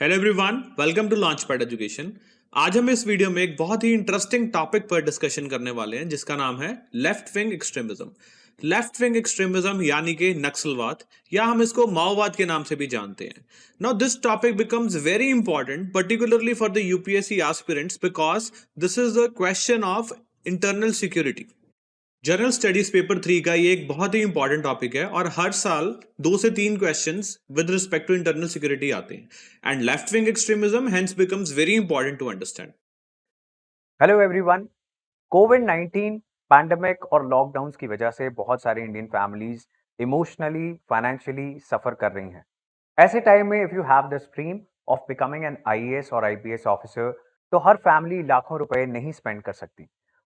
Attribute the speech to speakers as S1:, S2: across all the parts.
S1: Hello everyone, welcome to Launchpad Education. आज हम इस वीडियो में एक बहुत ही इंटरेस्टिंग टॉपिक पर डिस्कशन करने वाले हैं जिसका नाम है left wing extremism. Left wing extremism यानी कि नक्सलवाद, या हम इसको माओवाद के नाम से भी जानते हैं। Now this topic becomes very important particularly for the UPSC aspirants because this is the question of internal security. General studies paper 3 का ये एक बहुत ही इंपॉर्टेंट टॉपिक है और हर साल 2 से 3 questions with respect to internal security आते हैं and left wing extremism hence becomes very important to understand.
S2: Hello everyone. कोविड-19 पैंडेमिक और लॉकडाउन्स की वजह से बहुत सारी Indian families emotionally, financially suffer कर रही हैं। ऐसे टाइम में if you have the dream of becoming an IAS और आईपीएस ऑफिसर, तो हर फैमिली लाखों रुपए नहीं स्पेंड कर सकती।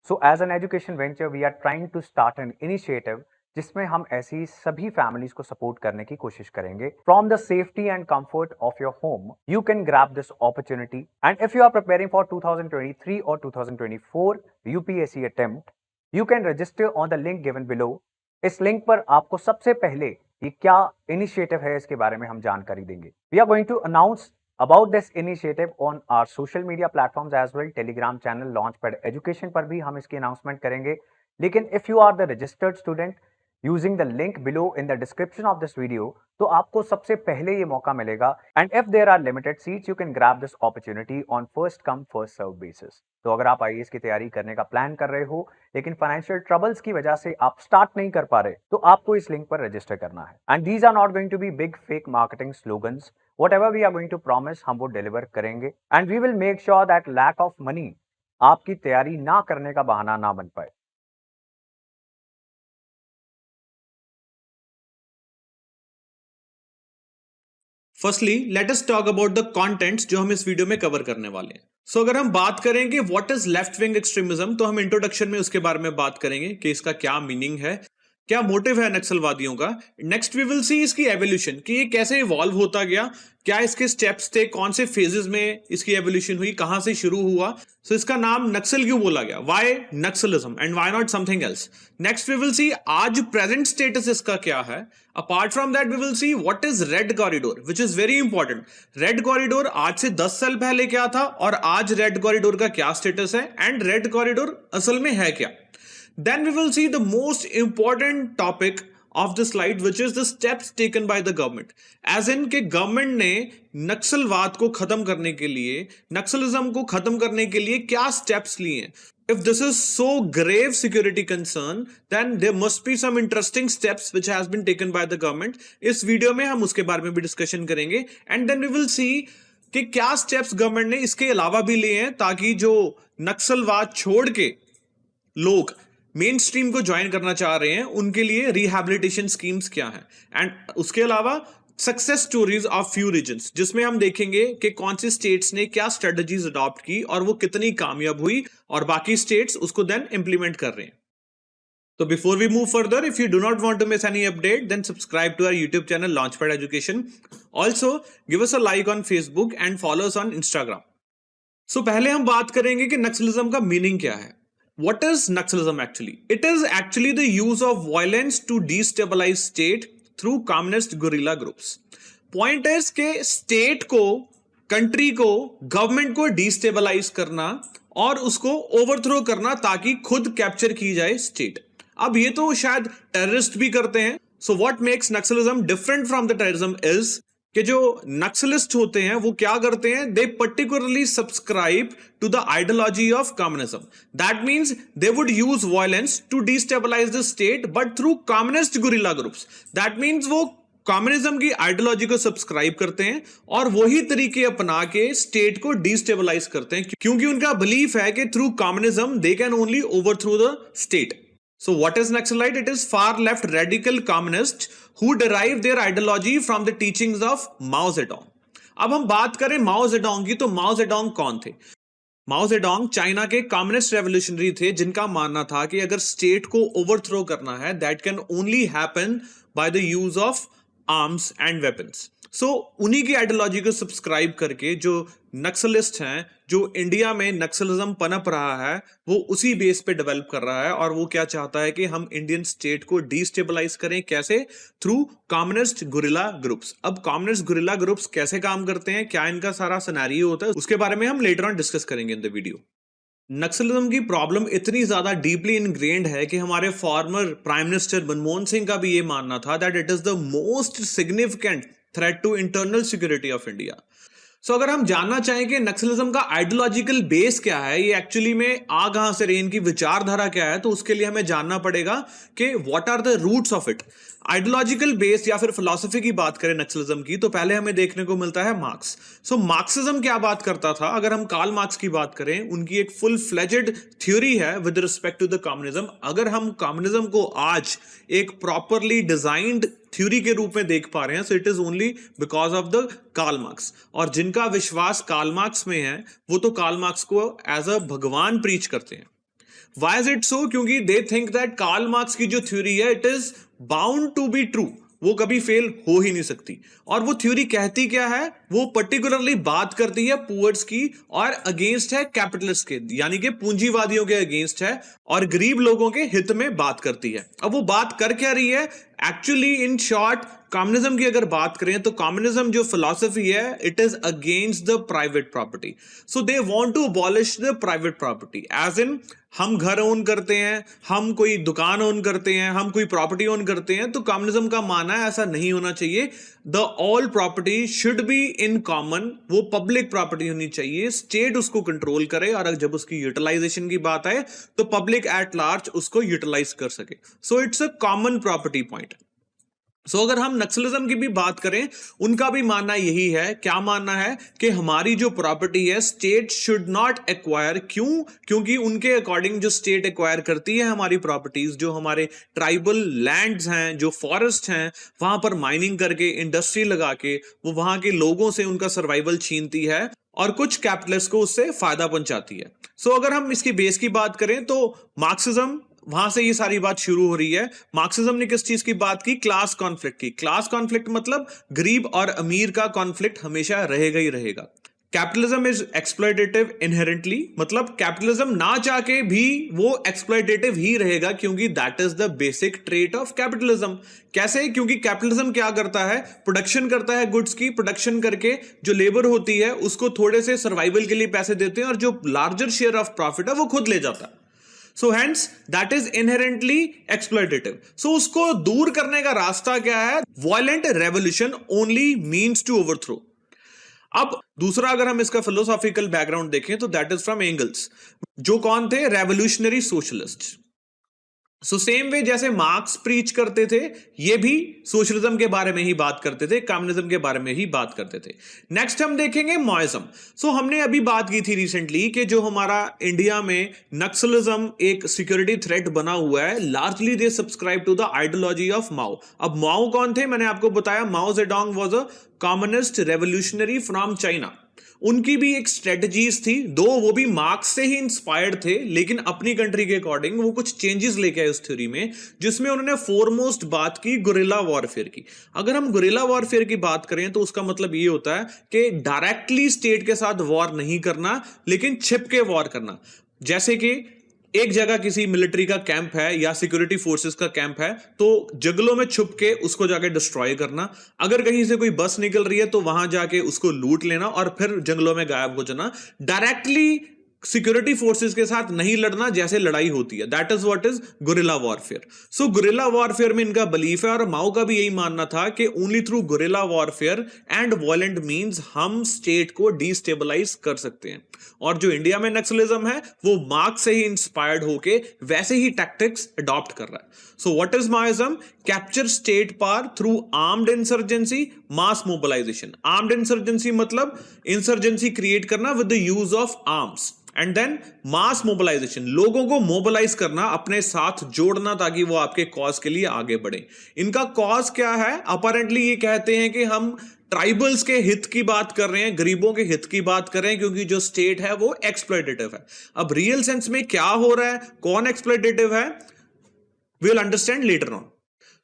S2: So as an education venture we are trying to start an initiative जिसमें हम ऐसी सभी फैमिलीज को सपोर्ट करने की कोशिश करेंगे। From the safety and comfort of your home you can grab this opportunity, and if you are preparing for 2023 और 2024 UPSC attempt, you can register on the link given below. इस link पर आपको सबसे पहले ये क्या इनिशिएटिव है इसके बारे में हम जानकारी देंगे। We are going to announce about this initiative on our social media platforms as well. Telegram channel Launchpad Education पर भी हम इसकी announcement करेंगे। लेकिन if you are the registered student using the link below in the description of this video, तो आपको सबसे पहले ये मौका मिलेगा। And if there are limited seats, you can grab this opportunity on first come first serve basis. तो अगर आप आईएएस की तैयारी करने का प्लान कर रहे हो लेकिन फाइनेंशियल ट्रबल्स की वजह से आप स्टार्ट नहीं कर पा रहे, तो आपको इस लिंक पर रजिस्टर करना है। And these are not going to be big fake marketing slogans. Whatever we are going to promise, हम वो डिलीवर करेंगे and we will make sure that lack of money आपकी तैयारी ना करने का बहाना ना बन पाए।
S1: Firstly let us talk about the contents जो हम इस वीडियो में कवर करने वाले हैं। सो अगर हम बात करेंगे what is left wing extremism, तो हम इंट्रोडक्शन में उसके बारे में बात करेंगे कि इसका क्या मीनिंग है, क्या मोटिव है नक्सलवादियों का। नेक्स्ट वी विल सी इसकी एवोल्यूशन कि ये कैसे इवॉल्व होता गया, क्या इसके स्टेप्स थे, कौन से फेजेस में इसकी एवोल्यूशन हुई, कहां से शुरू हुआ। सो इसका नाम नक्सल क्यों बोला गया, why Naxalism and why not something else. Next we will see आज प्रेजेंट स्टेटस इसका क्या है। Apart from that we will see what is red corridor which is very important. Red corridor आज से 10 साल पहले क्या था और आज रेड कॉरिडोर का क्या स्टेटस है, एंड रेड कॉरिडोर असल में है क्या। Then we will see the most important topic of the slide, which is the steps taken by the government. As in कि गवर्नमेंट ने नक्सलवाद को खत्म करने के लिए, नक्सलिज्म को खत्म करने के लिए क्या स्टेप्स लिए हैं। If this is so grave security concern, then there must be some interesting steps which has been taken by the government. इस वीडियो में हम उसके बारे में भी डिस्कशन करेंगे and then we will see कि क्या स्टेप्स गवर्नमेंट ने इसके अलावा भी लिए हैं ताकि जो नक्सलवाद छोड़ के लोग मेन स्ट्रीम को ज्वाइन करना चाह रहे हैं उनके लिए रिहैबिलिटेशन स्कीम्स क्या हैं, एंड उसके अलावा success stories of few regions जिसमें हम देखेंगे कि कौन से स्टेट्स ने क्या स्ट्रेटजीज अडॉप्ट की और वो कितनी कामयाब हुई और बाकी स्टेट्स उसको देन इंप्लीमेंट कर रहे हैं। तो before we move further, if you do not want to miss any update then subscribe to our YouTube channel Launchpad Education. Also give us a like on Facebook and follow us on Instagram. So पहले हम बात करेंगे कि नक्सलिज्म का meaning क्या है। What is Naxalism actually? It is actually the use of violence to destabilize state through communist guerrilla groups. Point is कि state को, country को, government को destabilize करना और उसको overthrow करना ताकि खुद capture की जाए state. अब ये तो शायद terrorist भी करते हैं. So what makes Naxalism different from the terrorism is कि जो नक्सलिस्ट होते हैं वो क्या करते हैं, they particularly subscribe to the ideology of communism. That means they would use violence to destabilise the state but through communist guerrilla groups. That means वो communism की आइडियोलॉजी को सब्सक्राइब करते हैं और वही तरीके अपना के स्टेट को डिस्टेबलाइज करते हैं क्योंकि उनका बिलीफ है कि through communism they can only overthrow the state. So what is Naxalite? It is far left radical communists who derive their ideology from the teachings of Mao Zedong. अब हम बात करें माओ जेडोंग की, तो माओ जेडोंग कौन थे। माओ जेडोंग चाइना के communist revolutionary थे जिनका मानना था कि अगर स्टेट को ओवरथ्रो करना है that can only happen by the use of arms and weapons. So उन्हीं की आइडियोलॉजी को सब्सक्राइब करके जो नक्सलिस्ट हैं, जो इंडिया में नक्सलिज्म पनप रहा है, वो उसी बेस पे डेवलप कर रहा है। और वो क्या चाहता है कि हम इंडियन स्टेट को डिस्टेबलाइज करें। कैसे? Through communist guerrilla groups. अब कम्युनिस्ट गुरिल्ला ग्रुप्स कैसे काम करते हैं, क्या इनका सारा सिनेरियो होता है, उसके बारे में हम लेटर ऑन डिस्कस करेंगे इन द वीडियो। नक्सलिज्म की प्रॉब्लम इतनी ज्यादा डीपली इनग्रेन्ड है कि हमारे former prime minister Manmohan Singh का भी ये मानना था that it is the most significant threat to internal security of India. So अगर हम जानना चाहें कि नक्सलिज्म का आइडियोलॉजिकल बेस क्या है, ये एक्चुअली में आ कहां से रही, इनकी विचारधारा क्या है, तो उसके लिए हमें जानना पड़ेगा कि what are the roots of it. Ideological base या फिर फिलॉसफी की बात करें नक्सलिज्म की, तो पहले हमें देखने को मिलता है मार्क्स। सो मार्क्सिज्म क्या बात करता था? अगर हम कार्ल मार्क्स की बात करें, उनकी एक फुल फ्लेजेड थ्योरी है with respect to the communism. अगर हम कम्युनिज्म को आज एक प्रॉपरली डिजाइंड थ्योरी के रूप में देख पा रहे हैं, so it is only because of the Karl Marx. और जिनका विश्वास कार्ल मार्क्स में है, वो तो कार्ल मार्क्स को एज अ भगवान प्रीच करते हैं। Why is it so? क्योंकि they think that Karl Marx की जो थ्योरी है, it is bound to be true, वो कभी फेल हो ही नहीं सकती। और वो थ्योरी कहती क्या है? वो पर्टिकुलरली बात करती है पुअर्स की और अगेंस्ट है कैपिटलिस्ट के, यानी कि पूंजीवादियों के अगेंस्ट है, और गरीब लोगों के हित में बात करती है। अब वो बात कर क्या रही है? एक्चुअली इन शॉर्ट, कम्युनिज्म की अगर बात करें तो कम्युनिज्म जो फिलॉसफी है, it is against the private property. So they want to abolish the private property, as in हम घर ओन करते हैं, हम कोई दुकान ओन करते हैं, हम कोई प्रॉपर्टी ओन करते हैं, तो कम्युनिज्म का मानना है ऐसा नहीं होना चाहिए। The all property should be in common, वो पब्लिक प्रॉपर्टी होनी चाहिए, स्टेट उसको कंट्रोल करे, और जब उसकी यूटिलाइजेशन की बात आए तो पब्लिक एट लार्ज उसको यूटिलाइज कर सके। So it's a common property point. So अगर हम नक्सलिज्म की भी बात करें, उनका भी मानना यही है। क्या मानना है? कि हमारी जो प्रॉपर्टी है, स्टेट शुड नॉट एक्वायर। क्यों? क्योंकि उनके अकॉर्डिंग जो स्टेट एक्वायर करती है हमारी प्रॉपर्टीज, जो हमारे ट्राइबल लैंड्स हैं, जो फॉरेस्ट हैं, वहां पर माइनिंग करके, इंडस्ट्री लगा के वो वहां के लोगों से उनका सर्वाइवल छीनती है और कुछ कैपिटलिस्ट को उससे फायदा पहुंचाती है। सो अगर हम इसकी बेस की बात करें तो मार्क्सिज्म, वहां से ये सारी बात शुरू हो रही है। मार्क्सिज्म ने किस चीज की बात की? क्लास कॉन्फ्लिक्ट की। क्लास कॉन्फ्लिक्ट मतलब गरीब और अमीर का कॉन्फ्लिक्ट हमेशा रहेगा ही रहेगा। कैपिटलिज्म इज एक्सप्लॉयटेटिव इनहेरेंटली, मतलब कैपिटलिज्म ना चाह के भी वो एक्सप्लॉयटेटिव ही रहेगा, क्योंकि that is the basic trait of capitalism. कैसे? क्योंकि कैपिटलिज्म क्या करता है? प्रोडक्शन करता है गुड्स की, प्रोडक्शन करके जो लेबर होती है उसको थोड़े से सर्वाइवल के लिए पैसे देते हैं, और जो लार्जर शेयर ऑफ प्रॉफिट है वो खुद ले जाता है। So hence that is inherently exploitative. So उसको दूर करने का रास्ता क्या है? Violent revolution only means to overthrow. अब दूसरा, अगर हम इसका फिलोसॉफिकल बैकग्राउंड देखें तो दैट इज फ्रॉम एंगल्स, जो कौन थे? Revolutionary socialist. So same way जैसे मार्क्स प्रीच करते थे, ये भी सोशलिज्म के बारे में ही बात करते थे, कम्युनिज्म के बारे में ही बात करते थे। नेक्स्ट हम देखेंगे माओइज्म। सो हमने अभी बात की थी रिसेंटली कि जो हमारा इंडिया में नक्सलिज्म एक सिक्योरिटी थ्रेट बना हुआ है, largely they subscribe to the ideology of Mao. अब माओ कौन थे? मैंने आपको बताया, Mao Zedong was a communist revolutionary from China. उनकी भी एक स्ट्रेटजीज थी, दो वो भी मार्क्स से ही इंस्पायर्ड थे, लेकिन अपनी कंट्री के अकॉर्डिंग वो कुछ चेंजेस लेके आए उस थ्योरी में, जिसमें उन्होंने फोरमोस्ट बात की गुरिल्ला वॉरफेयर की। अगर हम गुरिल्ला वॉरफेयर की बात करें तो उसका मतलब ये होता है कि डायरेक्टली स्टेट के साथ वॉर नहीं करना, लेकिन छिप के वॉर करना। जैसे कि एक जगह किसी मिलिट्री का कैंप है या सिक्योरिटी फोर्सेस का कैंप है, तो जंगलों में छुप के उसको जाके डिस्ट्रॉय करना। अगर कहीं से कोई बस निकल रही है तो वहां जाके उसको लूट लेना और फिर जंगलों में गायब हो जाना। डायरेक्टली सिक्योरिटी फोर्सेस के साथ नहीं लड़ना जैसे लड़ाई होती है, that is what is guerrilla warfare. So guerrilla warfare में इनका बिलीफ है, और माओ का भी यही मानना था कि only through guerrilla warfare and violent means हम स्टेट को डिस्टेबलाइज कर सकते हैं। और जो इंडिया में नक्सलिज्म है वो मार्क्स से ही इंस्पायर्ड होके वैसे ही टैक्टिक्स अडॉप्ट कर रहा है। So what is Maoism? Capture state power through armed insurgency, mass mobilisation. Armed insurgency मतलब इंसर्जेंसी क्रिएट करना with the use of arms, and then mass mobilisation, लोगों को मोबिलाइज करना, अपने साथ जोड़ना, ताकि वो आपके कॉज के लिए आगे बढ़े। इनका कॉज क्या है? अपरेंटली ये कहते हैं कि हम ट्राइबल्स के हित की बात कर रहे हैं, गरीबों के हित की बात कर रहे हैं, क्योंकि जो स्टेट है वो एक्सप्लॉयटेटिव है। अब रियल सेंस में क्या हो रहा है, कौन एक्सप्लॉयटेटिव है, we will understand later on.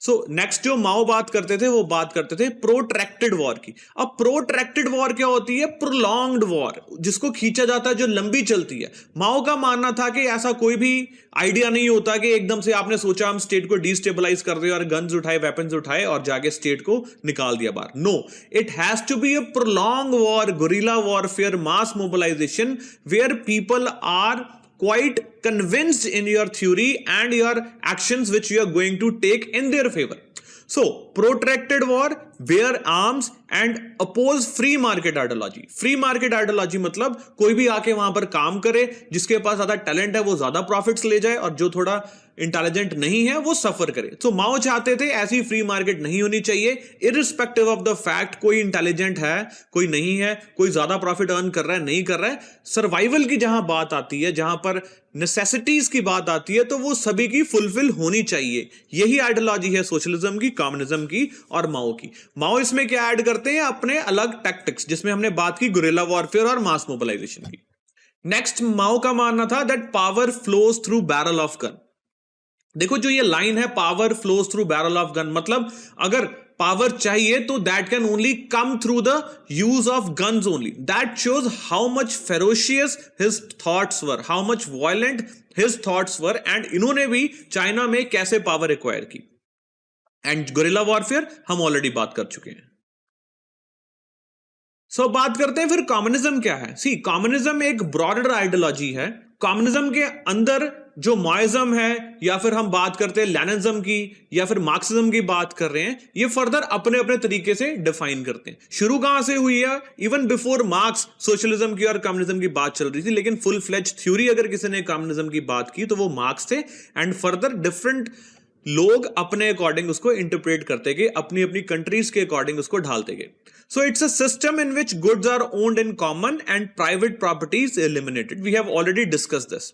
S1: So next जो माओ बात करते थे वो बात करते थे प्रोट्रैक्टेड वॉर की। अब प्रोट्रैक्टेड वॉर क्या होती है? प्रोलॉन्ग्ड वॉर, जिसको खींचा जाता है, जो लंबी चलती है। माओ का मानना था कि ऐसा कोई भी आइडिया नहीं होता कि एकदम से आपने सोचा हम स्टेट को डिस्टेबलाइज कर दे और गन्स उठाए, वेपन्स उठाए और जाके स्टेट को निकाल दिया बाहर। No, it has to be a prolong war, guerrilla warfare, mass mobilisation, where people are quite convinced in your theory and your actions which you are going to take in their favor. So protracted war, bear arms and oppose free market ideology. Free market ideology मतलब कोई भी आके वहां पर काम करे, जिसके पास ज्यादा टैलेंट है वो ज्यादा प्रॉफिट्स ले जाए और जो थोड़ा इंटेलिजेंट नहीं है वो सफर करे। तो माओ चाहते थे ऐसी फ्री मार्केट नहीं होनी चाहिए, इरिस्पेक्टिव ऑफ द फैक्ट कोई इंटेलिजेंट है कोई नहीं है, कोई ज्यादा प्रॉफिट अर्न कर रहा है नहीं कर रहा है। सर्वाइवल की जहां बात आती है, जहां पर नेसेसिटीज की बात आती है, तो वो सभी की फुलफिल होनी चाहिए। यही आइडियोलॉजी है सोशलिज्म की, कम्युनिज्म की और माओ की। माओ इसमें क्या ऐड करते हैं? अपने अलग टैक्टिक्स, जिसमें हमने बात की गुरिल्ला वॉरफेयर और मास मोबिलाइजेशन की। नेक्स्ट, माओ का मानना था that power flows through barrel of gun. देखो जो ये लाइन है, power flows through barrel of gun, मतलब अगर पावर चाहिए तो that can only come through the use of guns only. That shows how much ferocious his thoughts were, how much violent his thoughts were. And इन्होंने भी China में कैसे power acquire की। And guerrilla warfare हम already बात कर चुके हैं। सो बात करते हैं फिर कम्युनिज्म क्या है। सी, कम्युनिज्म एक ब्रॉडर आइडियोलॉजी है। कम्युनिज्म के अंदर जो माओइज्म है, या फिर हम बात करते हैं लेनिनिज्म की, या फिर मार्क्सिज्म की बात कर रहे हैं, ये फर्दर अपने अपने तरीके से डिफाइन करते हैं। शुरू कहां से हुई है? इवन बिफोर मार्क्स सोशलिज्म की और कम्युनिज्म की बात चल रही थी, लेकिन फुल फ्लेज थ्योरी अगर किसी ने कम्युनिज्म की बात की तो वो मार्क्स थे। एंड फर्दर डिफरेंट लोग अपने अकॉर्डिंग उसको इंटरप्रेट करते गए, अपनी अपनी कंट्रीज के अकॉर्डिंग उसको ढालते गए। So it's a system in which goods are owned in common and private property is eliminated. We have already discussed this.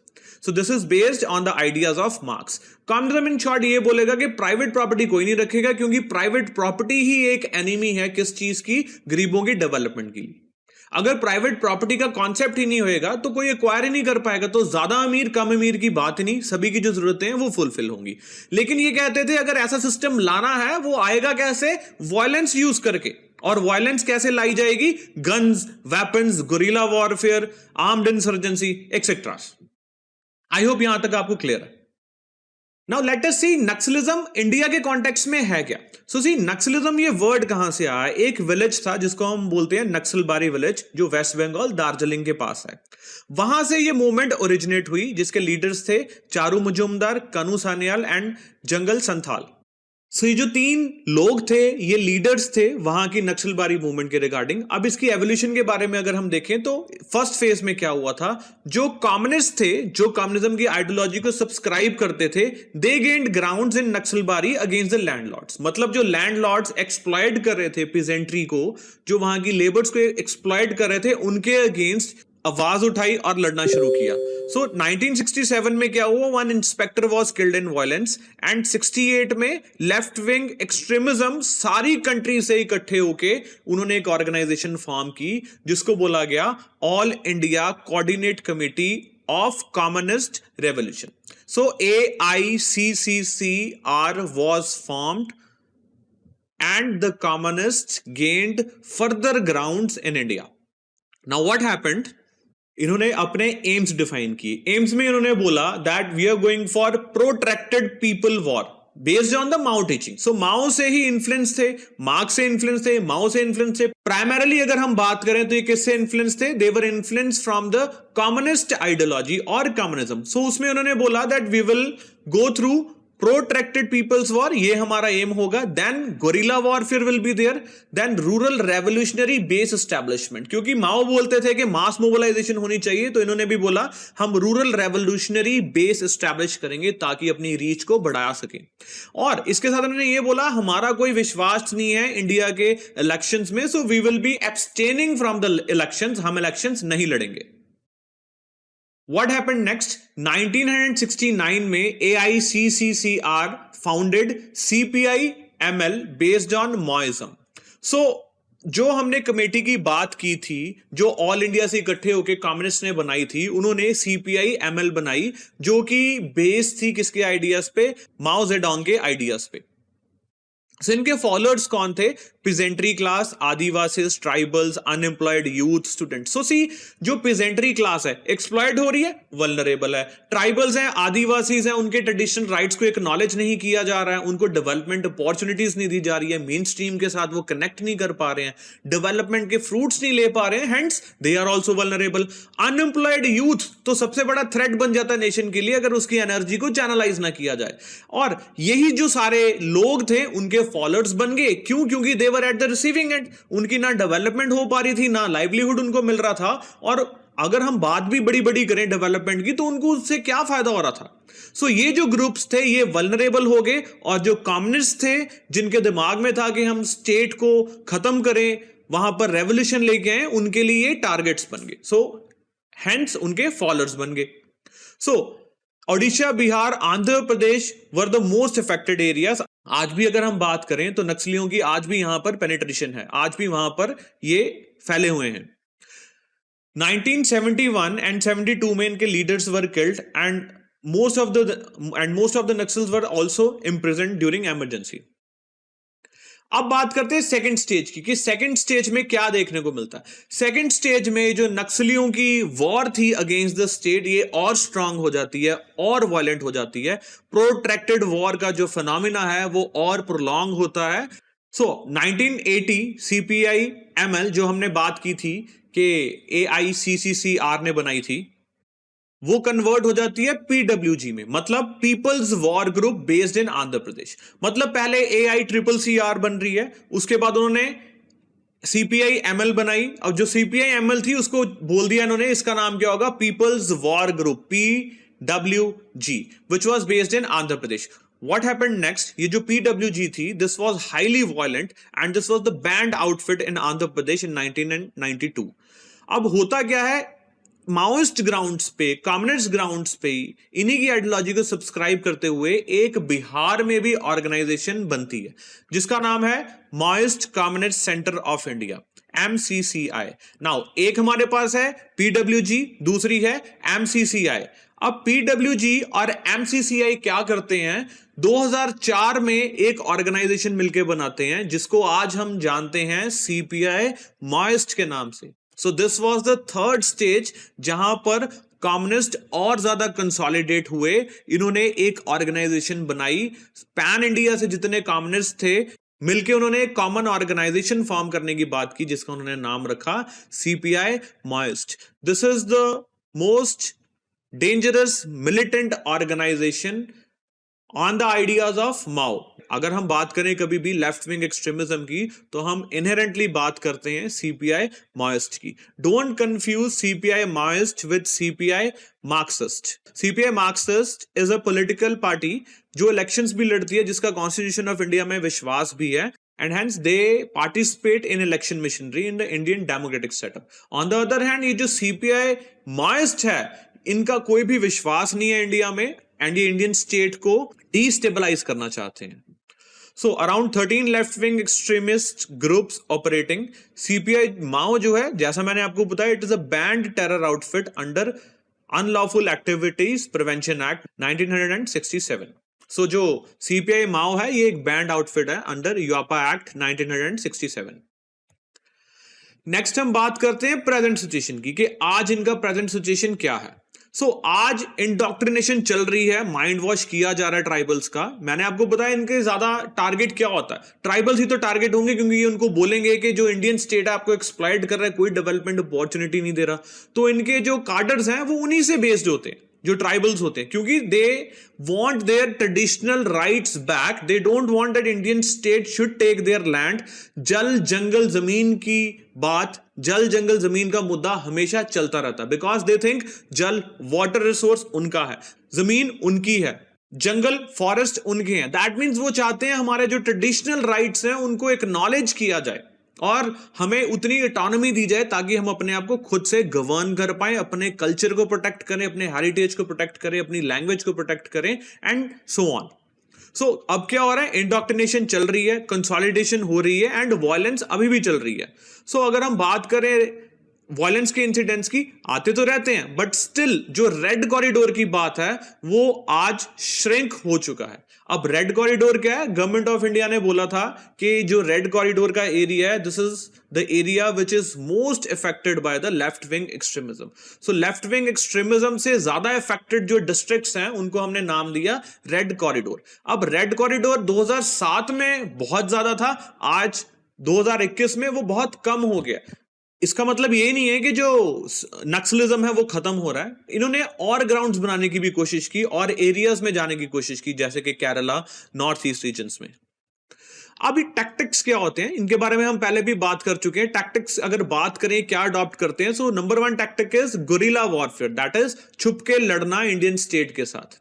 S1: So this is based on the ideas of Marx. Communism in short ये बोलेगा कि private property कोई नहीं रखेगा, क्योंकि private property ही एक enemy है किस चीज की? गरीबों की डेवलपमेंट के लिए। अगर प्राइवेट प्रॉपर्टी का कॉन्सेप्ट ही नहीं होएगा तो कोई एक्वायर ही नहीं कर पाएगा, तो ज्यादा अमीर कम अमीर की बात ही नहीं, सभी की जो जरूरतें हैं वो फुलफिल होंगी। लेकिन ये कहते थे अगर ऐसा सिस्टम लाना है वो आएगा कैसे? वायलेंस यूज करके। और वायलेंस कैसे लाई जाएगी? Guns, weapons, guerrilla warfare, armed insurgency etcetera. I hope यहां तक आपको क्लियर है। नाउ लेट अस सी नक्सलिज्म इंडिया के कॉन्टेक्स्ट में है क्या। सो सी, नक्सलिज्म ये वर्ड कहां से आया? एक विलेज था जिसको हम बोलते हैं नक्सलबारी विलेज, जो वेस्ट बंगाल दार्जिलिंग के पास है। वहां से ये मूवमेंट ओरिजिनेट हुई, जिसके लीडर्स थे चारू मुजुमदार, कनू सान्याल एंड जंगल संथाल। सो ये जो तीन लोग थे ये लीडर्स थे वहां की नक्सलबारी मूवमेंट के रिगार्डिंग। अब इसकी एवोल्यूशन के बारे में अगर हम देखें तो फर्स्ट फेज में क्या हुआ था? जो कम्युनिस्ट थे, जो कम्युनिज्म की आइडियोलॉजी को सब्सक्राइब करते थे, they gained grounds in Naxalbari against the landlords. मतलब जो लैंडलॉर्ड्स एक्सप्लॉयट कर रहे थे पीजेंट्री को, जो वहां की लेबर्स को एक्सप्लॉयट कर रहे थे, उनके अगेंस्ट आवाज उठाई और लड़ना शुरू किया। सो 1967 में क्या हुआ? One inspector was killed in violence. And 68 में लेफ्ट विंग एक्सट्रीमिज्म सारी कंट्री से इकट्ठे होके उन्होंने एक ऑर्गेनाइजेशन फॉर्म की, जिसको बोला गया all India coordinate committee of communist revolution. So AICCCR was formed and the communists gained further grounds in India. Now what happened? इन्होंने अपने एम्स डिफाइन किए। एम्स में इन्होंने बोला that we are going for protracted people war based on the Mao teaching. So Mao से ही influence थे, Marx से इन्फ्लुएंस थे, माओ से इन्फ्लुएंस थे। प्राइमरली अगर हम बात करें तो ये किससे इन्फ्लुएंस थे? They were influence from the communist ideology और कम्युनिज्म। सो उसमें उन्होंने बोला that we will go through protracted people's war, ये हमारा एम होगा। Then guerrilla warfare will be there, then rural revolutionary base establishment. क्योंकि माओ बोलते थे कि मास मोबिलाइजेशन होनी चाहिए, तो इन्होंने भी बोला हम रूरल रेवोल्यूशनरी बेस एस्टैब्लिश करेंगे ताकि अपनी रीच को बढ़ा सकें। और इसके साथ उन्होंने ये बोला हमारा कोई विश्वास नहीं है इंडिया के इलेक्शंस में, so we will be abstaining from the elections, हम इलेक्शंस नहीं लड़ेंगे। What happened next? 1969 में AICCCR founded CPI-ML based on Maoism. So जो हमने कमेटी की बात की थी, जो ऑल इंडिया से इकट्ठे होकर कम्युनिस्ट ने बनाई थी, उन्होंने CPI-ML बनाई, जो कि बेस थी किसके आइडियाज पे? माओ जेडोंग के आइडियाज पे। इनके फॉलोअर्स कौन थे? पिजेंट्री क्लास, आदिवासी, ट्राइबल्स, अनएम्प्लॉयड यूथ, स्टूडेंट। सो सी, जो पिजेंट्री क्लास है एक्सप्लॉयड हो रही है, वल्नरेबल है। ट्राइबल्स हैं, आदिवासीज हैं, उनके ट्रेडिशनल राइट्स को एक्नॉलेज नहीं किया जा रहा है, उनको डेवलपमेंट अपॉर्चुनिटीज नहीं दी जा रही है, मेन स्ट्रीम के साथ वो कनेक्ट नहीं कर पा रहे हैं, डेवलपमेंट के फ्रूट्स नहीं ले पा रहे हैं, hence they are also vulnerable. Unemployed youth तो सबसे बड़ा थ्रेट बन जाता है नेशन के लिए अगर उसकी एनर्जी को चैनलाइज ना किया जाए। और यही जो सारे लोग थे उनके फॉलोअर्स बन गए। क्यों? क्योंकि they were at the receiving end. उनकी ना डेवलपमेंट हो पा रही थी, ना लाइवलीहुड उनको मिल रहा था, और अगर हम बात भी बड़ी बड़ी करें डेवलपमेंट की तो उनको उससे क्या फायदा हो रहा था? सो ये जो ग्रुप्स थे ये वल्नरेबल हो गए, और जो कम्युनिस्ट थे जिनके दिमाग में था कि हम स्टेट को खत्म करें, वहां पर रेवोल्यूशन लेके आए, उनके लिए टारगेट्स बन गए। सो हेंस उनके फॉलोअर्स बन गए। So Odisha, Bihar, Andhra Pradesh were the most affected areas. आज भी अगर हम बात करें तो नक्सलियों की आज भी यहां पर पेनिट्रेशन है, आज भी वहां पर ये फैले हुए हैं। 1971 एंड 72 में इनके leaders were killed and most of the Naxals were also imprisoned during emergency. अब बात करते हैं सेकंड स्टेज की, कि सेकंड स्टेज में क्या देखने को मिलता है। सेकंड स्टेज में जो नक्सलियों की वॉर थी अगेंस्ट द स्टेट, ये और स्ट्रांग हो जाती है और वायलेंट हो जाती है। प्रोट्रैक्टेड वॉर का जो फिनोमिना है वो और प्रोलॉन्ग होता है। सो 1980 सीपीआई एमएल जो हमने बात की थी कि AICCCR ने बनाई थी, वो कन्वर्ट हो जाती है PWG में, मतलब people's war group based in Andhra Pradesh. मतलब पहले AICCCR बन रही है, उसके बाद उन्होंने CPI-ML बनाई, और जो CPI-ML थी उसको बोल दिया इन्होंने, इसका नाम क्या होगा? People's war group, PWG, which was based in Andhra Pradesh. What happened next? ये जो PWG थी, this was highly violent and this was the banned outfit in Andhra Pradesh in 1992। अब होता क्या है, माओइस्ट ग्राउंड्स पे, कम्युनिस्ट ग्राउंड्स पे इन्हीं की आइडियोलॉजी को सब्सक्राइब करते हुए एक बिहार में भी ऑर्गेनाइजेशन बनती है जिसका नाम है Maoist communist centre of India, MCCI। Now एक हमारे पास है PWG, दूसरी है MCCI। अब PWG और MCCI क्या करते हैं? 2004 में एक ऑर्गेनाइजेशन मिलकर बनाते हैं जिसको आज हम जानते हैं CPI माओइस्ट के नाम से। So this was the third stage जहां पर कम्युनिस्ट और ज्यादा कंसोलिडेट हुए। इन्होंने एक ऑर्गेनाइजेशन बनाई, पैन इंडिया से जितने कम्युनिस्ट थे मिलके उन्होंने एक कॉमन ऑर्गेनाइजेशन फॉर्म करने की बात की जिसका उन्होंने नाम रखा CPI Maoist. This is the most dangerous militant organisation on the ideas of Mao. अगर हम बात करें कभी भी लेफ्ट विंग एक्सट्रीमिज्म की तो हम इनहेरेंटली बात करते हैं CPI माओइस्ट की। Don't confuse CPI Maoist with CPI Marxist. CPI Marxist is a political party जो इलेक्शंस भी लड़ती है, जिसका कॉन्स्टिट्यूशन ऑफ इंडिया में विश्वास भी है, and hence they participate in election machinery in the Indian democratic setup. On the other hand, ये जो CPI माओइस्ट है इनका कोई भी विश्वास नहीं है इंडिया में, एंड ये इंडियन स्टेट को डिस्टेबलाइज करना चाहते हैं। So around 13 left wing extremist groups operating. CPI माओ जो है, जैसा मैंने आपको बताया, it is a band terror outfit under unlawful activities prevention act 1967। सो जो CPI माओ है ये एक बैंड आउटफिट है अंडर यूआपा एक्ट 1967। नेक्स्ट हम बात करते हैं प्रेजेंट सिचुएशन की, कि आज इनका प्रेजेंट सिचुएशन क्या है। आज इंडोक्ट्रिनेशन चल रही है, माइंड वॉश किया जा रहा है ट्राइबल्स का। मैंने आपको बताया इनके ज्यादा टारगेट क्या होता है, ट्राइबल्स ही तो टारगेट होंगे, क्योंकि ये उनको बोलेंगे कि जो इंडियन स्टेट है आपको एक्सप्लॉइट कर रहा है, कोई डेवलपमेंट अपॉर्चुनिटी नहीं दे रहा, तो इनके जो कार्डर्स हैं वो उन्हीं से बेस्ड होते हैं, जो ट्राइबल्स होते हैं, क्योंकि they want their traditional rights back. They don't want that Indian state should take their land. जल जंगल जमीन की बात, जल जंगल जमीन का मुद्दा हमेशा चलता रहता है, बिकॉज दे थिंक जल वाटर रिसोर्स उनका है, जमीन उनकी है, जंगल फॉरेस्ट उनके हैं। दैट मीन्स वो चाहते हैं हमारे जो ट्रेडिशनल राइट्स हैं उनको एक्नॉलेज किया जाए और हमें उतनी ऑटोनॉमी दी जाए ताकि हम अपने आप को खुद से गवर्न कर पाए, अपने कल्चर को प्रोटेक्ट करें, अपने हेरिटेज को प्रोटेक्ट करें, अपनी लैंग्वेज को प्रोटेक्ट करें, एंड सो ऑन। अब क्या हो रहा है, इंडोक्ट्रिनेशन चल रही है, कंसोलिडेशन हो रही है, एंड वायलेंस अभी भी चल रही है। अगर हम बात करें वायलेंस के इंसिडेंट्स की आते तो रहते हैं, बट स्टिल जो रेड कॉरिडोर की बात है वो आज श्रिंक हो चुका है। अब रेड कॉरिडोर क्या है? गवर्नमेंट ऑफ इंडिया ने बोला था कि जो रेड कॉरिडोर का एरिया है, this is the area which is most affected by the left wing extremism. So left wing extremism से ज्यादा अफेक्टेड जो डिस्ट्रिक्ट्स हैं उनको हमने नाम दिया रेड कॉरिडोर। अब रेड कॉरिडोर 2007 में बहुत ज्यादा था, आज 2021 में वो बहुत कम हो गया। इसका मतलब ये नहीं है कि जो नक्सलिज्म है वो खत्म हो रहा है। इन्होंने और ग्राउंड्स बनाने की भी कोशिश की और एरियाज में जाने की कोशिश की, जैसे कि केरला, नॉर्थ ईस्ट रीजन्स में। अब ये टैक्टिक्स क्या होते हैं, इनके बारे में हम पहले भी बात कर चुके हैं। टैक्टिक्स अगर बात करें क्या अडॉप्ट करते हैं, so number 1 tactic is guerrilla warfare, that is छुप के लड़ना इंडियन स्टेट के साथ।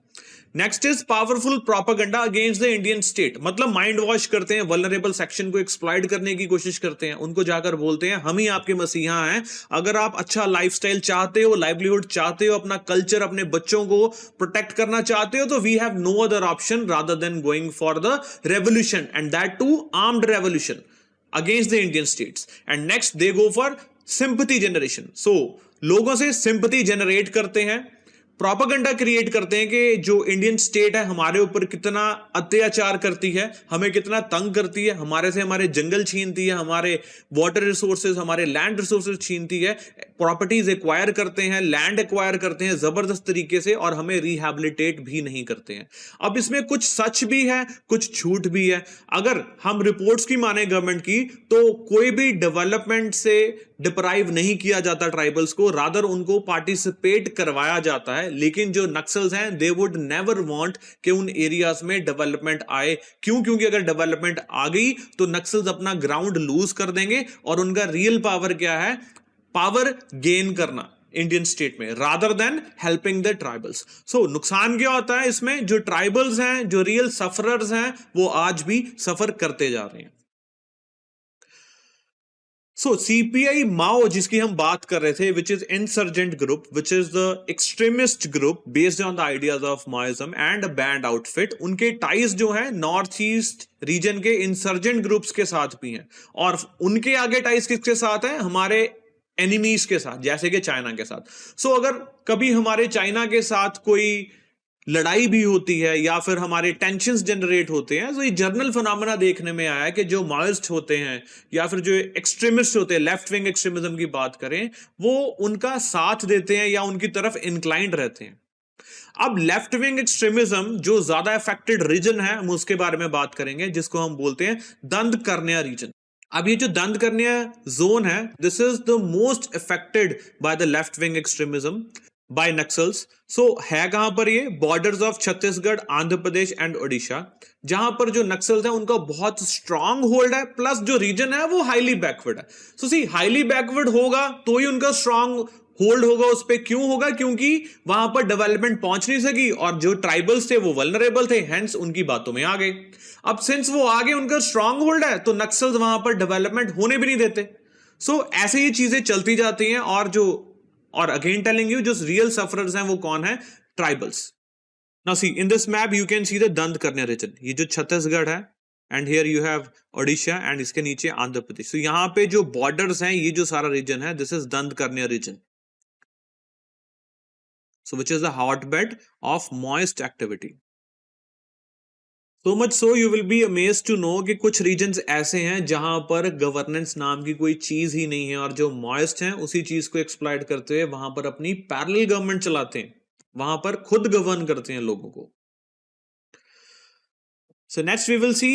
S1: Next is powerful propaganda against the Indian state, मतलब माइंड वॉश करते हैं, वल्नरेबल सेक्शन को एक्सप्लॉइट करने की कोशिश करते हैं, उनको जाकर बोलते हैं हम ही आपके मसीहा हैं, अगर आप अच्छा लाइफस्टाइल चाहते हो, लाइवलीहुड चाहते हो, अपना कल्चर, अपने बच्चों को प्रोटेक्ट करना चाहते हो, तो we have no other option rather than going for the revolution, and that too armed revolution against the Indian states. And next they go for sympathy generation, so लोगों से सिंपैथी जनरेट करते हैं, propaganda create करते हैं कि जो Indian state है हमारे ऊपर कितना अत्याचार करती है, हमें कितना तंग करती है, हमारे से हमारे जंगल छीनती है, हमारे वाटर रिसोर्सेज, हमारे लैंड रिसोर्सेज छीनती है, प्रॉपर्टीज एक्वायर करते हैं, लैंड एक्वायर करते हैं जबरदस्त तरीके से, और हमें रिहैबिलिटेट भी नहीं करते हैं। अब इसमें कुछ सच भी है, कुछ झूठ भी है। अगर हम रिपोर्ट्स की माने गवर्नमेंट की, तो कोई भी डेवलपमेंट से डिप्राइव नहीं किया जाता ट्राइबल्स को, रादर उनको पार्टिसिपेट करवाया जाता है। लेकिन जो नक्सल्स हैं दे वुड नेवर वांट कि उन एरियाज में डेवलपमेंट आए। क्यों? क्योंकि अगर डेवलपमेंट आ गई तो नक्सल्स अपना ग्राउंड लूज कर देंगे, और उनका रियल पावर क्या है? पावर गेन करना इंडियन स्टेट में, rather than helping the tribals. So नुकसान क्या होता है इसमें? जो ट्राइबल्स हैं, जो रियल सफरर्स हैं, वो आज भी सफर करते जा रहे हैं। सो सीपीआई माओ जिसकी हम बात कर रहे थे, which is insurgent group, which is the extremist group based on the ideas of Maoism and band outfit, उनके टाइज जो है नॉर्थ ईस्ट रीजन के इंसर्जेंट ग्रुप्स के साथ भी हैं, और उनके आगे टाइज किसके साथ है? हमारे एनिमीज के साथ, जैसे कि चाइना के साथ। सो अगर कभी हमारे चाइना के साथ कोई लड़ाई भी होती है या फिर हमारे टेंशन्स जनरेट होते हैं, तो ये जर्नल फिनोमेना देखने में आया है कि जो माओइस्ट होते हैं या फिर जो एक्सट्रीमिस्ट होते हैं, लेफ्ट विंग एक्सट्रीमिज्म की बात करें, वो उनका साथ देते हैं या उनकी तरफ इंक्लाइंड रहते हैं। अब लेफ्ट विंग एक्सट्रीमिज्म जो ज्यादा अफेक्टेड रीजन है, हम उसके बारे में बात करेंगे, जिसको हम बोलते हैं दंड कर्ण्या रीजन। अब ये जो दंड कर्ण्या जोन है, this is the most affected by the left wing extremism by Naxals. So है कहां पर? ये borders of Chhattisgarh, Andhra Pradesh and Odisha, जहां पर जो नक्सल्स हैं उनका बहुत स्ट्रांग होल्ड है, प्लस जो रीजन है वो हाईली बैकवर्ड है। सो सी हाईली बैकवर्ड होगा तो ही उनका स्ट्रांग होल्ड होगा उस पर। क्यों होगा? क्योंकि वहां पर डेवलपमेंट पहुंच नहीं सकी, और जो ट्राइबल्स थे वो वल्नरेबल थे, हेंस उनकी बातों में आ गए। अब सिंस वो आगे उनका स्ट्रांग होल्ड है, तो नक्सल्स वहां पर डेवलपमेंट होने भी नहीं देते। सो ऐसे ही चीजें चलती जाती हैं, और अगेन टेलिंग यू, जो रियल सफरर्स हैं वो कौन है? Tribals. Now see in this map you can see the दंड कर्ण्या रीजन, ये जो छत्तीसगढ़ है, and here you have Odisha, and इसके नीचे आंध्र प्रदेश। तो यहां पे जो बॉर्डर्स हैं, ये जो सारा रीजन है, दिस इज दंड कर्ण्या reason, so which is the hotbed of moist activity. So much so you will be amazed to know कि कुछ रीजन्स ऐसे हैं जहां पर गवर्नेंस नाम की कोई चीज ही नहीं है, और जो मॉइस्ट हैं उसी चीज को एक्सप्लॉइट करते हुए वहां पर अपनी पैरेलल गवर्नमेंट चलाते हैं, वहां पर खुद गवर्न करते हैं लोगों को। So next we will see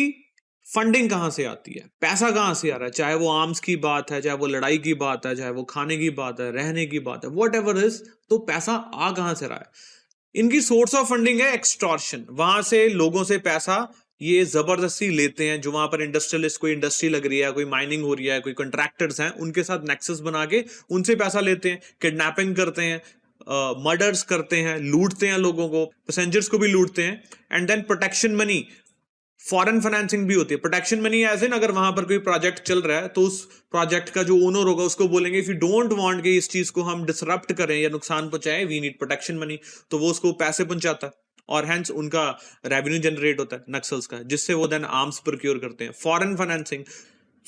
S1: funding कहां से आती है, पैसा कहां से आ रहा है, चाहे वो आर्म्स की बात है, चाहे वो लड़ाई की बात है, चाहे वो खाने की बात है, रहने की बात है, वॉट एवर इज, तो पैसा आ कहां से रहा है? इनकी सोर्स ऑफ फंडिंग है एक्सटॉर्शन, वहां से लोगों से पैसा ये जबरदस्ती लेते हैं। जो वहां पर इंडस्ट्रियलिस्ट, कोई इंडस्ट्री लग रही है, कोई माइनिंग हो रही है, कोई कॉन्ट्रैक्टर्स हैं, उनके साथ नेक्सस बना के उनसे पैसा लेते हैं, किडनैपिंग करते हैं, मर्डर्स करते हैं, लूटते हैं लोगों को, पैसेंजर्स को भी लूटते हैं, and then protection money, foreign financing भी होती है। प्रोटेक्शन मनी एज इन, अगर वहां पर कोई प्रोजेक्ट चल रहा है तो उस प्रोजेक्ट का जो ओनर होगा उसको बोलेंगे इफ यू डोंट वांट कि इस चीज को हम डिसरप्ट करें या नुकसान पहुंचाएं, वी नीड प्रोटेक्शन मनी, तो वो उसको पैसे पहुंचाता है, और हेंस उनका रेवेन्यू जनरेट होता है नक्सल्स का, जिससे वो देन आर्म्स प्रोक्योर करते हैं। Foreign financing,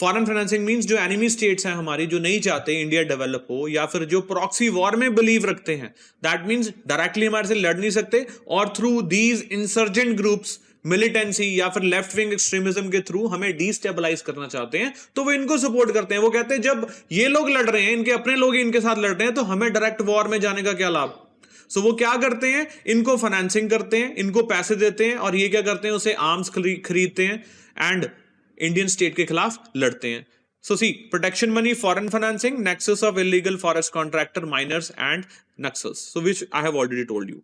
S1: foreign financing means जो एनिमी स्टेट्स हैं हमारी, जो नहीं चाहते इंडिया डेवलप हो, या फिर जो प्रॉक्सी वॉर में बिलीव रखते हैं, दैट मींस डायरेक्टली हमारे से लड़ नहीं सकते, और through these insurgent groups, militancy या फिर लेफ्ट विंग एक्सट्रीमिज्म के थ्रू हमें डिस्टेबलाइज करना चाहते हैं, तो वो इनको सपोर्ट करते हैं। वो कहते हैं जब ये लोग लड़ रहे हैं, इनके अपने लोग इनके साथ लड़ रहे हैं, तो हमें डायरेक्ट वॉर में जाने का क्या लाभ। सो वो क्या करते हैं, इनको फाइनेंसिंग करते हैं, इनको पैसे देते हैं, और ये क्या करते हैं, उसे आर्म्स खरीदते हैं एंड इंडियन स्टेट के खिलाफ लड़ते हैं। So see, protection money, foreign financing, nexus of illegal forest contractor, miners and Naxals. So which I have already told you.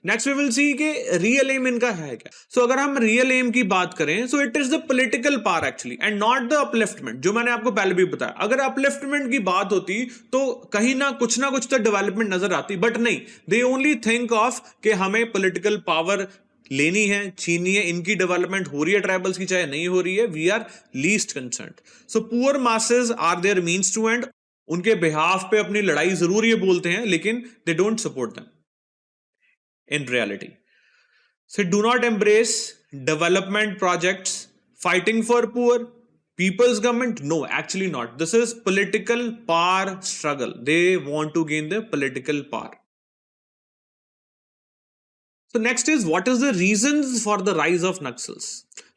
S1: Next we will see कि real aim इनका है क्या। So अगर हम real aim की बात करें, so it is the political power actually and not the upliftment, जो मैंने आपको पहले भी बताया। अगर upliftment की बात होती तो कहीं ना कुछ तो डेवलपमेंट नजर आती, बट नहीं, they only think of कि हमें political power लेनी है, छीननी है, इनकी डेवलपमेंट हो रही है ट्राइबल्स की, चाहे नहीं हो रही है, we are least concerned. So poor masses are their means to end, उनके बिहाफ पे अपनी लड़ाई जरूर ये बोलते हैं, लेकिन they don't support them in reality. So do not embrace development projects fighting for poor people's government, no actually not, this is political power struggle, they want to gain the political power. So next is what is the reasons for the rise of Naxals?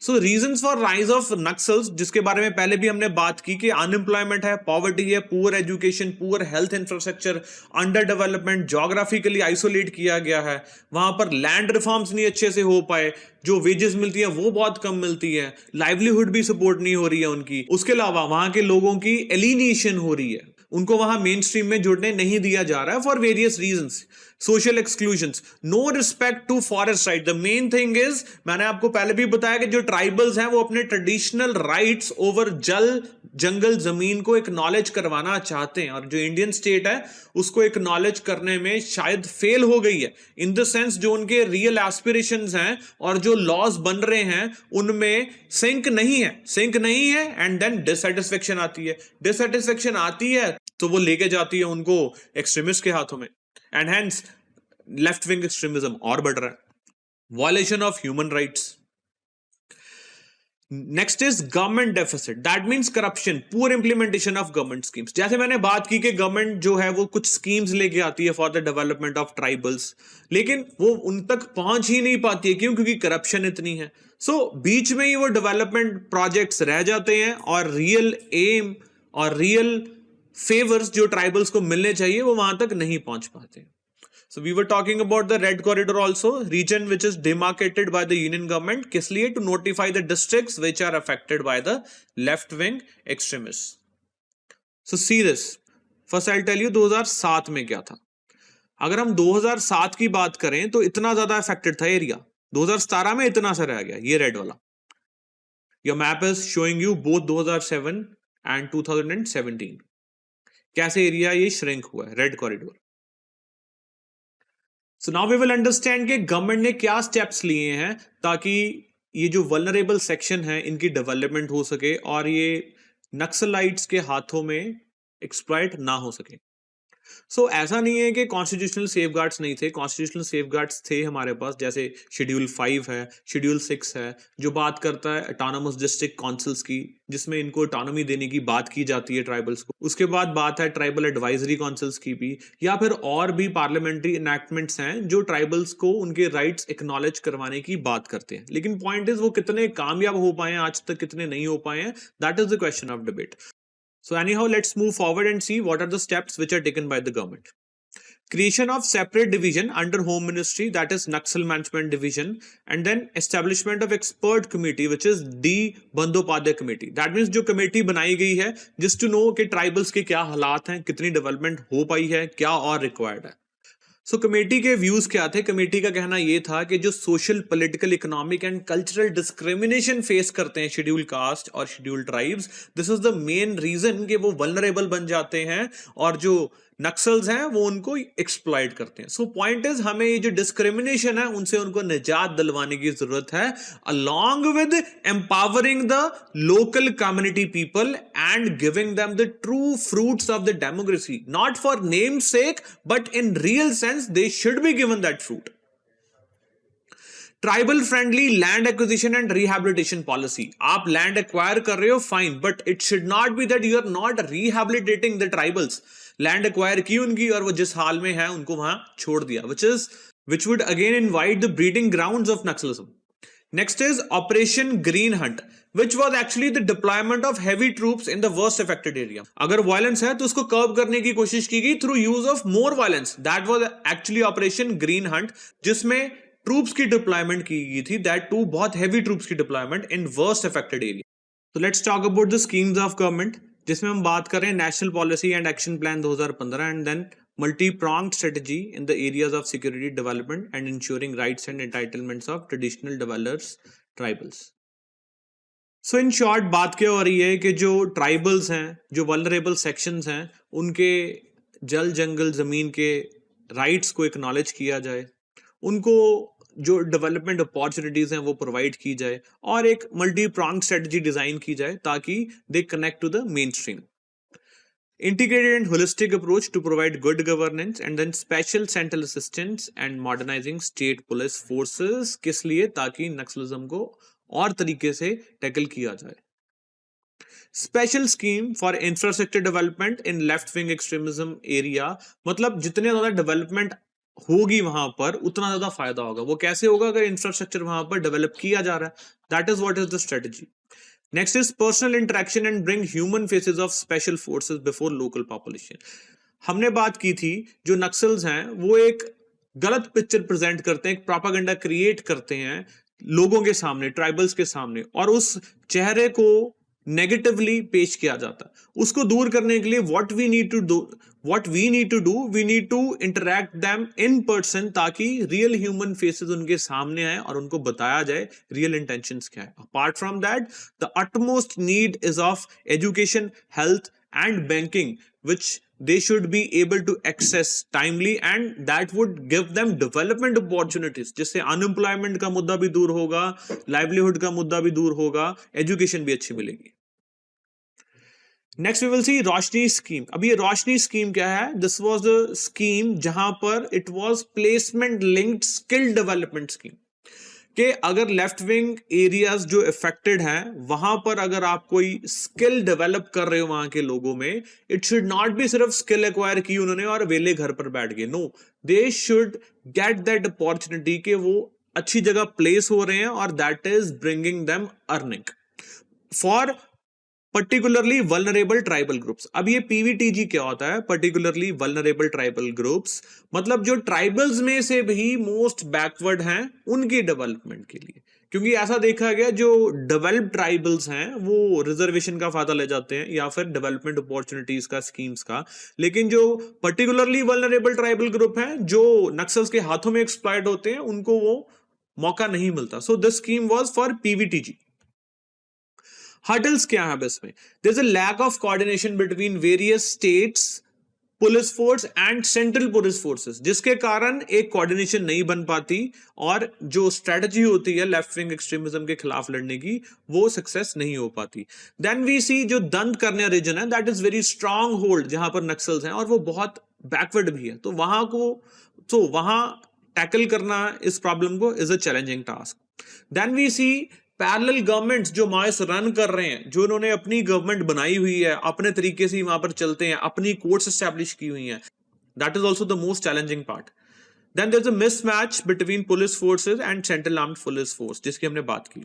S1: So reasons for rise of Naxals, जिसके बारे में पहले भी हमने बात की कि unemployment है, पॉवर्टी है, poor education, poor health infrastructure, under development, geographically isolate किया गया है, वहां पर लैंड रिफॉर्म्स नहीं अच्छे से हो पाए, जो वेजेस मिलती है वो बहुत कम मिलती है, लाइवलीहुड भी सपोर्ट नहीं हो रही है उनकी, उसके अलावा वहां के लोगों की एलिनेशन हो रही है, उनको वहां मेन स्ट्रीम में जुड़ने नहीं दिया जा रहा है for various reasons, social exclusions, no respect to forest right. The main thing is, मैंने आपको पहले भी बताया कि जो ट्राइबल्स हैं वो अपने ट्रेडिशनल राइट्स ओवर जल, जंगल, जमीन को एक्नॉलेज करवाना चाहते हैं, और जो इंडियन स्टेट है उसको एक्नॉलेज करने में शायद फेल हो गई है, इन द सेंस जो उनके रियल एस्पिरेशंस हैं और जो लॉज बन रहे हैं उनमें सिंक नहीं है, एंड देन डिससेटिस्फेक्शन आती है तो वो लेके जाती है उनको एक्सट्रीमिस्ट के हाथों में, and hence left wing extremism और बढ़ रहा है, violation of human rights. Next is government deficit, that means corruption, poor implementation of government schemes. जैसे मैंने बात की कि गवर्नमेंट जो है वो कुछ स्कीम्स लेके आती है for the development of tribals, लेकिन वो उन तक पहुंच ही नहीं पाती है, क्यों? क्योंकि करप्शन इतनी है। सो बीच में ही वो डेवलपमेंट प्रोजेक्ट्स रह जाते हैं, और रियल एम और रियल फेवर्स जो ट्राइबल्स को मिलने चाहिए वो वहां तक नहीं पहुंच पाते। So we were talking about the Red Corridor also, region which is demarcated by the Union government, किस लिए? To notify the districts which are affected by the left wing extremists. So see this. First I'll tell you 2007 में क्या था। अगर हम 2007 की बात करें तो इतना ज्यादा अफेक्टेड था एरिया, 2017 में इतना सा रह गया, ये रेड वाला। Your map is showing you both 2007 and 2017 कैसे एरिया ये श्रिंक हुआ है, red corridor. So now we will understand कि गवर्नमेंट ने क्या स्टेप्स लिए हैं ताकि ये जो वल्नरेबल सेक्शन है इनकी डेवलपमेंट हो सके और ये नक्सलाइट्स के हाथों में एक्सप्लॉइट ना हो सके। सो ऐसा नहीं है कि कॉन्स्टिट्यूशनल सेफगार्ड्स नहीं थे, कॉन्स्टिट्यूशनल सेफगार्ड्स थे हमारे पास, जैसे शेड्यूल 5 है, शेड्यूल 6 है, जो बात करता है ऑटोनोमस डिस्ट्रिक्ट काउंसिल्स की, जिसमें इनको ऑटोनॉमी देने की बात की जाती है ट्राइबल्स को। उसके बाद बात है ट्राइबल एडवाइजरी काउंसिल्स की भी, या फिर और भी पार्लियामेंट्री इनैक्टमेंट्स हैं जो ट्राइबल्स को उनके राइट्स एक्नॉलेज करवाने की बात करते हैं। लेकिन पॉइंट इज वो कितने कामयाब हो पाए हैं आज तक, कितने नहीं हो पाए हैं, that is the question of debate. So anyhow, let's move forward and see what are the steps which are taken by the government. Creation of separate division under Home Ministry, that is Naxal Management Division, and then establishment of expert committee which is D Bandyopadhyay Committee. That means जो committee बनाई गई है just to know कि tribals के क्या हालात हैं, कितनी डेवलपमेंट हो पाई है, क्या और रिक्वायर्ड है। सो कमेटी के व्यूज क्या थे? कमेटी का कहना यह था कि जो social, political, economic and cultural discrimination face करते हैं शेड्यूल कास्ट और schedule tribes, this is the main reason कि वो वल्नरेबल बन जाते हैं और जो नक्सल्स हैं वो उनको एक्सप्लॉइट करते हैं। सो पॉइंट इज हमें ये जो डिस्क्रिमिनेशन है उनसे उनको निजात दिलवाने की जरूरत है, along with empowering the local community people and giving them the true fruits of the democracy, not for name's sake but in real sense they should be given that fruit. Tribal friendly land acquisition and rehabilitation policy, आप land acquire कर रहे हो fine, but it should not be that you are not rehabilitating the tribals. Land acquire की उनकी और वो जिस हाल में है उनको वहां छोड़ दिया, which would again invite the breeding grounds of Naxalism. Next is Operation Green Hunt, which was actually the deployment of heavy troops in the worst affected area. अगर violence है तो उसको कर्ब करने की कोशिश की गई through use of more violence. That was actually Operation Green Hunt, जिसमें troops की deployment की गई थी, that too बहुत heavy troops की deployment in worst affected area. So let's talk about the schemes of government, जिसमें हम बात कर रहे हैं national policy and action plan 2015 and then multi-pronged strategy in the areas of security development and ensuring rights and entitlements of traditional dwellers, tribals. So in short बात क्या हो रही है कि जो tribals हैं, जो vulnerable sections हैं, उनके जल जंगल जमीन के rights को acknowledge किया जाए, उनको जो डेवलपमेंट अपॉर्चुनिटीज हैं वो प्रोवाइड की जाए और एक मल्टी प्रॉन्ग स्ट्रेटजी डिजाइन की जाए ताकि they connect to the mainstream. Integrated and holistic approach to provide good governance and then special central assistance and modernizing state police forces. किस लिए? ताकि नक्सलिज्म को और तरीके से टैकल किया जाए. Special scheme for infrastructure development in left wing extremism area, मतलब जितने ज्यादा डेवलपमेंट होगी वहां पर उतना ज्यादा फायदा होगा. वो कैसे होगा? अगर इंफ्रास्ट्रक्चर वहां पर डेवलप किया जा रहा है. That is what is the strategy. Next is personal interaction and bring human faces of special forces before local population. हमने बात की थी जो नक्सल्स हैं वो एक गलत पिक्चर प्रेजेंट करते हैं, एक प्रोपागेंडा क्रिएट करते हैं लोगों के सामने, ट्राइबल्स के सामने, और उस चेहरे को नेगेटिवली पेश किया जाता है. उसको दूर करने के लिए what we need to do, we need to interact them in person ताकि रियल ह्यूमन फेसेस उनके सामने आए और उनको बताया जाए रियल इंटेंशंस क्या है. Apart from that the utmost need is of education, health and banking which they should be able to access timely and that would give them development opportunities, जिससे अनएम्प्लॉयमेंट का मुद्दा भी दूर होगा, लाइवलीहुड का मुद्दा भी दूर होगा, एजुकेशन भी अच्छी मिलेगी. Next we will see Roshni scheme. अब ये रोशनी स्कीम क्या है? दिस वाज द स्कीम जहां पर it was placement linked skill development scheme, कि अगर लेफ्ट विंग एरियाज जो इफेक्टेड हैं वहां पर अगर आप कोई स्किल डेवलप कर रहे हो वहां के लोगों में, इट शुड नॉट बी सिर्फ स्किल एक्वायर की उन्होंने और वेले घर पर बैठ गए. No, they should get that opportunity कि वो अच्छी जगह प्लेस हो रहे हैं और that is bringing them earning for particularly vulnerable tribal groups. अब ये पीवीटीजी क्या होता है? पर्टिकुलरली वल्नरेबल ट्राइबल ग्रुप्स, मतलब जो ट्राइबल्स में से भी मोस्ट बैकवर्ड हैं उनकी डेवलपमेंट के लिए. क्योंकि ऐसा देखा गया जो डेवलप्ड ट्राइबल्स हैं वो रिजर्वेशन का फायदा ले जाते हैं या फिर डेवलपमेंट अपॉर्चुनिटीज का, स्कीम्स का, लेकिन जो पर्टिकुलरली वल्नरेबल ट्राइबल ग्रुप हैं जो नक्सल्स के हाथों में एक्सप्लॉइट होते हैं उनको वो मौका नहीं मिलता. So this scheme was for PVTG. Hurdles क्या है अब इसमें? There is a lack of coordination between various states police force and central police forces, जिसके कारण एक कोऑर्डिनेशन नहीं बन पाती और जो स्ट्रेटजी होती है लेफ्ट विंग एक्सट्रीमिज्म के खिलाफ लड़ने की वो सक्सेस नहीं हो पाती. देन वी सी जो दंत करना रीजन है that is very strong hold जहां पर नक्सल्स हैं और वो बहुत बैकवर्ड भी है, तो वहां टैकल करना इस प्रॉब्लम को is a challenging task. Then we see parallel governments जो मास रन कर रहे हैं, जो उन्होंने अपनी गवर्नमेंट बनाई हुई है, अपने तरीके से वहां पर चलते हैं, अपनी कोर्ट्स एस्टैब्लिश की हुई हैं. That is also the most challenging part. Then there is a mismatch between police forces and central armed police force, जिसकी हमने बात की.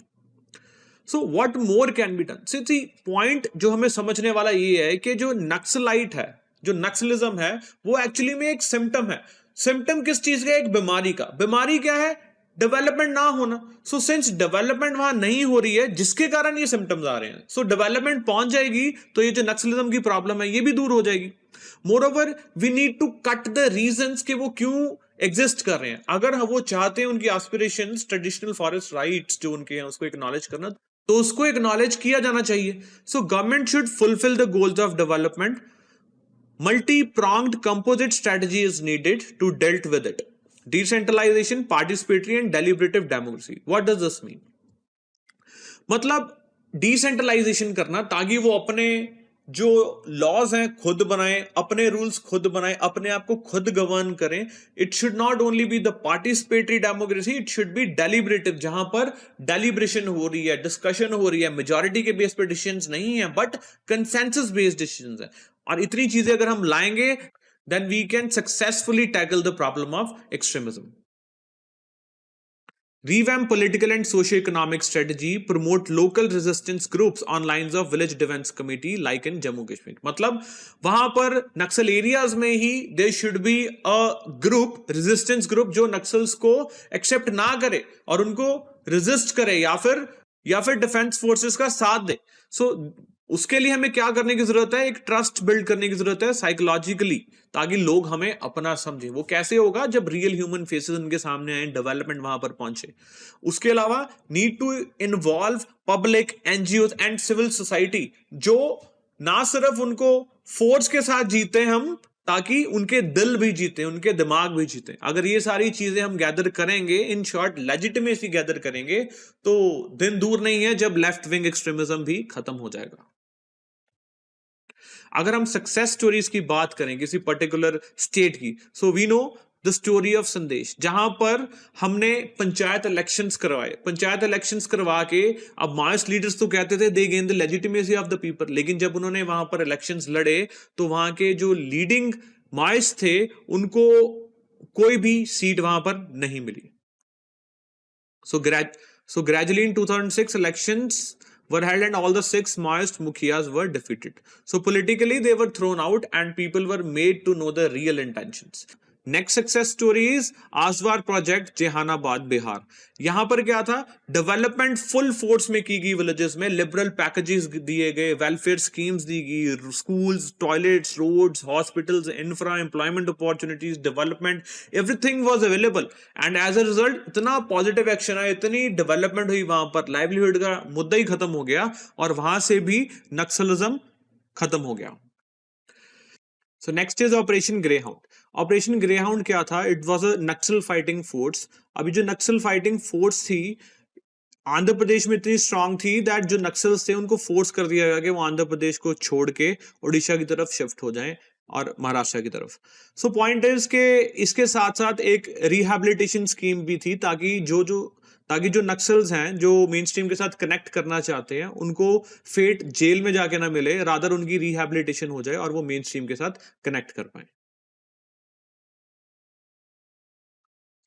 S1: So what more can be done? See point जो हमें समझने वाला ये है कि जो नक्सलाइट है, जो नक्सलिज्म है, वो एक्चुअली में एक सिम्टम है. सिम्टम किस चीज का? एक बीमारी का. बीमारी क्या है? डेवलपमेंट ना होना. सो सिंस डेवलपमेंट वहां नहीं हो रही है जिसके कारण ये सिम्टम्स आ रहे हैं, सो डेवलपमेंट पहुंच जाएगी तो ये जो नक्सलिज्म की प्रॉब्लम है ये भी दूर हो जाएगी. Moreover we need to cut the reasons कि वो क्यों एग्जिस्ट कर रहे हैं. अगर वो चाहते हैं उनकी एस्पिरेशंस, ट्रेडिशनल फॉरेस्ट राइट्स जो उनके हैं उसको एक्नॉलेज करना, तो उसको एक्नॉलेज किया जाना चाहिए. So government should fulfil the goals of development. Multi-pronged composite strategy is needed to dealt with it. Decentralization, participatory and deliberative democracy. What does this mean? मतलब डिसेंट्रलाइजेशन करना ताकि वो अपने जो लॉज हैं खुद बनाएं, अपने रूल्स खुद बनाएं, अपने आप को खुद गवर्न करें. It should not only be the participatory democracy, it should be deliberative, जहां पर डेलिब्रेशन हो रही है, डिस्कशन हो रही है, मेजॉरिटी के बेस पे डिसीजंस नहीं है बट कंसेंसस बेस्ड डिसीजंस है. और इतनी चीजें अगर हम लाएंगे then we can successfully tackle the problem of extremism. Revamp political and socio-economic strategy, promote local resistance groups on lines of village defense committee like in Jammu Kashmir. मतलब वहां पर नक्सल एरियाज में ही there should be a group, resistance group, जो Naxals को accept ना करे और उनको resist करे या फिर डिफेंस फोर्सेस का साथ दे. उसके लिए हमें क्या करने की जरूरत है? एक ट्रस्ट बिल्ड करने की जरूरत है साइकोलॉजिकली, ताकि लोग हमें अपना समझें. वो कैसे होगा? जब रियल ह्यूमन फेसेस उनके सामने आए, डेवलपमेंट वहां पर पहुंचे. उसके अलावा need to involve public, NGOs and civil society, जो ना सिर्फ उनको फोर्स के साथ जीते हम, ताकि उनके दिल भी जीते, उनके दिमाग भी जीते. अगर ये सारी चीजें हम गैदर करेंगे, इन शॉर्ट लेजिटिमेसी गैदर करेंगे, तो दिन दूर नहीं है जब लेफ्ट विंग एक्सट्रीमिज्म भी खत्म हो जाएगा. अगर हम सक्सेस स्टोरीज की बात करें किसी पर्टिकुलर स्टेट की, so we know the story of Sandesh, जहां पर हमने पंचायत इलेक्शंस करवाए. पंचायत इलेक्शंस करवा के अब माओइस्ट लीडर्स तो कहते थे दे gain the legitimacy of the people, लेकिन जब उन्होंने वहां पर इलेक्शंस लड़े तो वहां के जो लीडिंग माओइस्ट थे उनको कोई भी सीट वहां पर नहीं मिली. So gradually in 2006 elections were held and all the 6 Maoist Mukhiyas were defeated. So politically they were thrown out and people were made to know the real intentions. Next success story is Ajwar project, Jehanabad, Bihar. यहां पर क्या था? Development full force में की गई villages में, liberal packages दिए गए, वेलफेयर स्कीम्स दी गई, schools, toilets, roads, hospitals, infra, employment opportunities, development, everything was available. And as a result इतना पॉजिटिव एक्शन आया, इतनी डेवलपमेंट हुई, वहां पर लाइवलीहुड का मुद्दा ही खत्म हो गया और वहां से भी नक्सलिज्म खत्म हो गया. So next is operation greyhound. Operation greyhound क्या था? It was a Naxal fighting force. अभी जो नक्सल फाइटिंग फोर्स थी आंध्र प्रदेश में इतनी स्ट्रांग थी दैट जो नक्सल्स थे उनको फोर्स कर दिया गया कि वो आंध्र प्रदेश को छोड़ के उड़ीसा की तरफ शिफ्ट हो जाएं और महाराष्ट्र की तरफ. सो पॉइंट इज के इसके साथ साथ एक रिहैबिलिटेशन स्कीम भी थी, ताकि जो नक्सल्स हैं जो मेन स्ट्रीम के साथ कनेक्ट करना चाहते हैं उनको फेट जेल में जाके ना मिले, रादर उनकी रिहैबिलिटेशन हो जाए और वो मेन स्ट्रीम के साथ कनेक्ट कर पाए.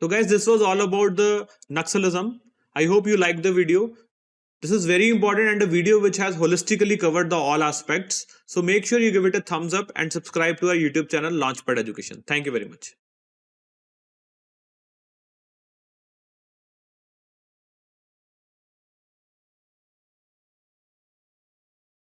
S1: So guys, this was all about the Naxalism. I hope you liked the video. This is very important and a video which has holistically covered the all aspects. So make sure you give it a thumbs up and subscribe to our YouTube channel Launchpad Education. Thank you very much.